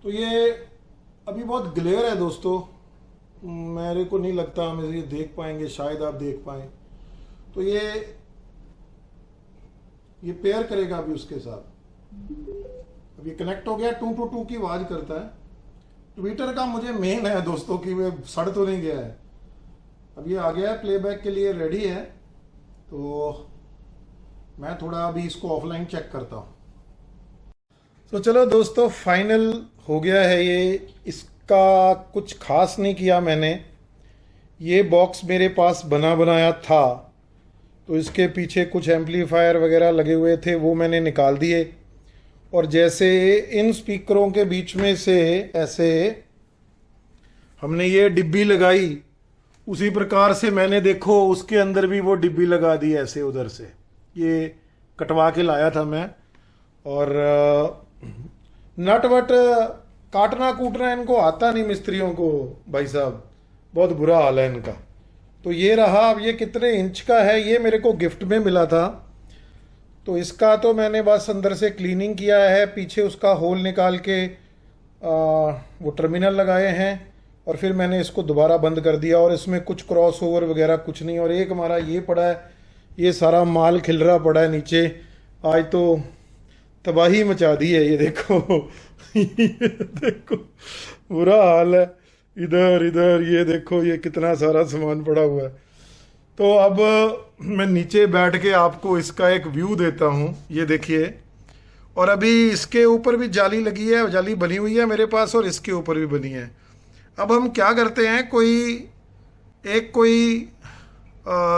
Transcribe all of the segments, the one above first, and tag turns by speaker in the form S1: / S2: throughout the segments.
S1: तो ये अभी बहुत ग्लेयर है दोस्तों, मेरे को नहीं लगता हम ये देख पाएंगे, शायद आप देख पाएं। तो ये पेयर करेगा अभी उसके साथ। अभी कनेक्ट हो गया, 2 to 2 की आवाज करता है। ट्विटर का मुझे मेन है दोस्तों कि वे सड़ तो नहीं गया है। अब ये आ गया है, प्लेबैक के लिए रेडी है। तो मैं थोड़ा अभी इसको ऑफलाइन चेक करता हूँ। तो चलो दोस्तों, फाइनल हो गया है ये। इसका कुछ खास नहीं किया मैंने। ये बॉक्स मेरे पास बना बनाया था, तो इसके पीछे कुछ एम्पलीफायर वगैरह लगे हुए थे, वो मैंने निकाल दिए। और जैसे इन स्पीकरों के बीच में से ऐसे हमने ये डिब्बी लगाई, उसी प्रकार से मैंने देखो उसके अंदर भी वो डिब्बी लगा दी ऐसे उधर से। ये कटवा के लाया था मैं। और नट वट काटना कूटना इनको आता नहीं मिस्त्रियों को भाई साहब, बहुत बुरा हाल है इनका। तो ये रहा। अब ये कितने इंच का है, ये मेरे को गिफ्ट में मिला था। तो इसका तो मैंने बस अंदर से क्लीनिंग किया है, पीछे उसका होल निकाल के वो टर्मिनल लगाए हैं, और फिर मैंने इसको दोबारा बंद कर दिया। और इसमें कुछ क्रॉस ओवर वगैरह कुछ नहीं। और एक हमारा ये पड़ा है, ये सारा माल खिलरा पड़ा है नीचे। आज तो तबाही मचा दी है, ये देखो ये देखो बुरा हाल है। इधर इधर ये देखो, ये कितना सारा सामान पड़ा हुआ है। तो अब मैं नीचे बैठ के आपको इसका एक व्यू देता हूँ, ये देखिए। और अभी इसके ऊपर भी जाली लगी है, जाली बनी हुई है मेरे पास, और इसके ऊपर भी बनी है। अब हम क्या करते हैं, कोई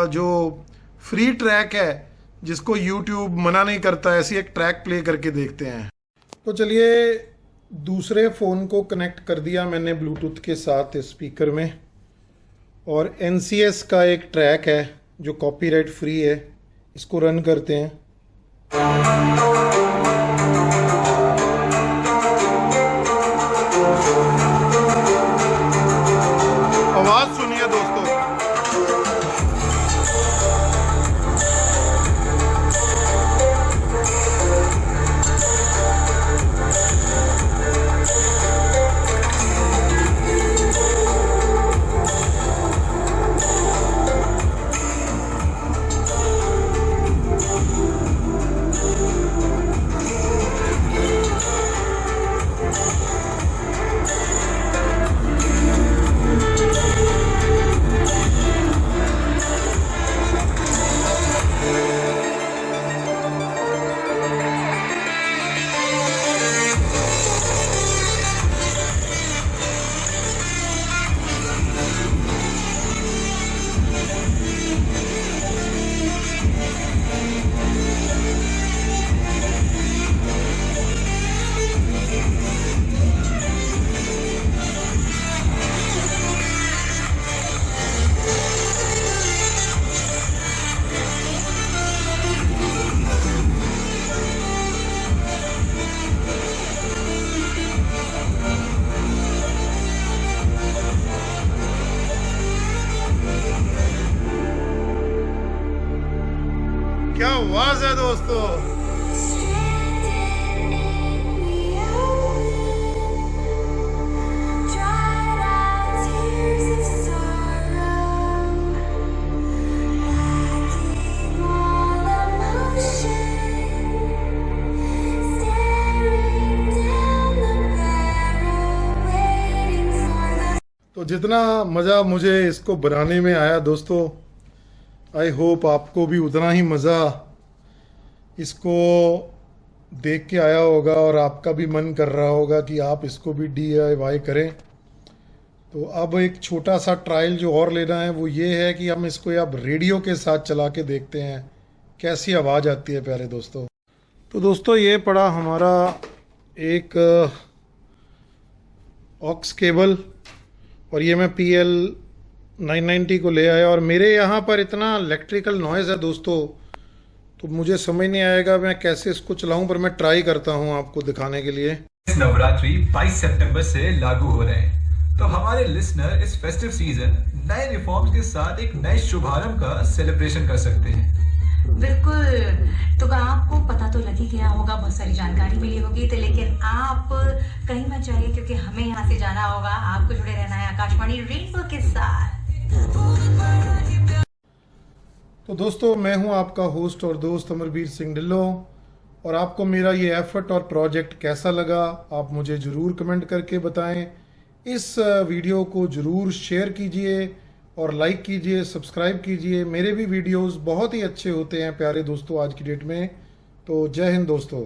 S1: जो फ्री ट्रैक है जिसको YouTube मना नहीं करता, ऐसी एक ट्रैक प्ले करके देखते हैं। तो चलिए, दूसरे फ़ोन को कनेक्ट कर दिया मैंने ब्लूटूथ के साथ स्पीकर में, और NCS का एक ट्रैक है जो कॉपीराइट फ्री है, इसको रन करते हैं। आवाज़ सुनिए दोस्तों। क्या आवाज है दोस्तों। तो जितना मज़ा मुझे इसको बनाने में आया दोस्तों, आई होप आपको भी उतना ही मज़ा इसको देख के आया होगा, और आपका भी मन कर रहा होगा कि आप इसको भी DIY करें। तो अब एक छोटा सा ट्रायल जो और लेना है वो ये है कि हम इसको अब रेडियो के साथ चला के देखते हैं कैसी आवाज़ आती है प्यारे दोस्तों। तो दोस्तों ये पड़ा हमारा एक ऑक्स केबल और ये मैं PL 990 को ले आया और मेरे यहाँ पर इतना इलेक्ट्रिकल नॉइज़ है दोस्तों, तो मुझे समझ नहीं आएगा मैं कैसे इसको चलाऊं, पर मैं ट्राई करता हूं आपको दिखाने के लिए।
S2: इस नवरात्रि 22 सितंबर से लागू हो रहे हैं, तो हमारे लिसनर इस फेस्टिव सीजन नए रिफॉर्म्स के साथ एक नए शुभारंभ का सेलिब्रेशन कर सकते हैं।
S3: बिल्कुल। तो आपको पता तो लग ही गया होगा, बहुत सारी जानकारी मिली होगी, तो लेकिन आप कहीं मत जाइए क्योंकि हमें यहाँ से जाना होगा। आपको जुड़े रहना है आकाशवाणी रेनबो के साथ।
S1: तो दोस्तों मैं हूं आपका होस्ट और दोस्त अमरवीर सिंह ढिल्लों, और आपको मेरा ये एफर्ट और प्रोजेक्ट कैसा लगा आप मुझे ज़रूर कमेंट करके बताएं। इस वीडियो को ज़रूर शेयर कीजिए और लाइक कीजिए, सब्सक्राइब कीजिए। मेरे भी वीडियोस बहुत ही अच्छे होते हैं प्यारे दोस्तों आज की डेट में। तो जय हिंद दोस्तों।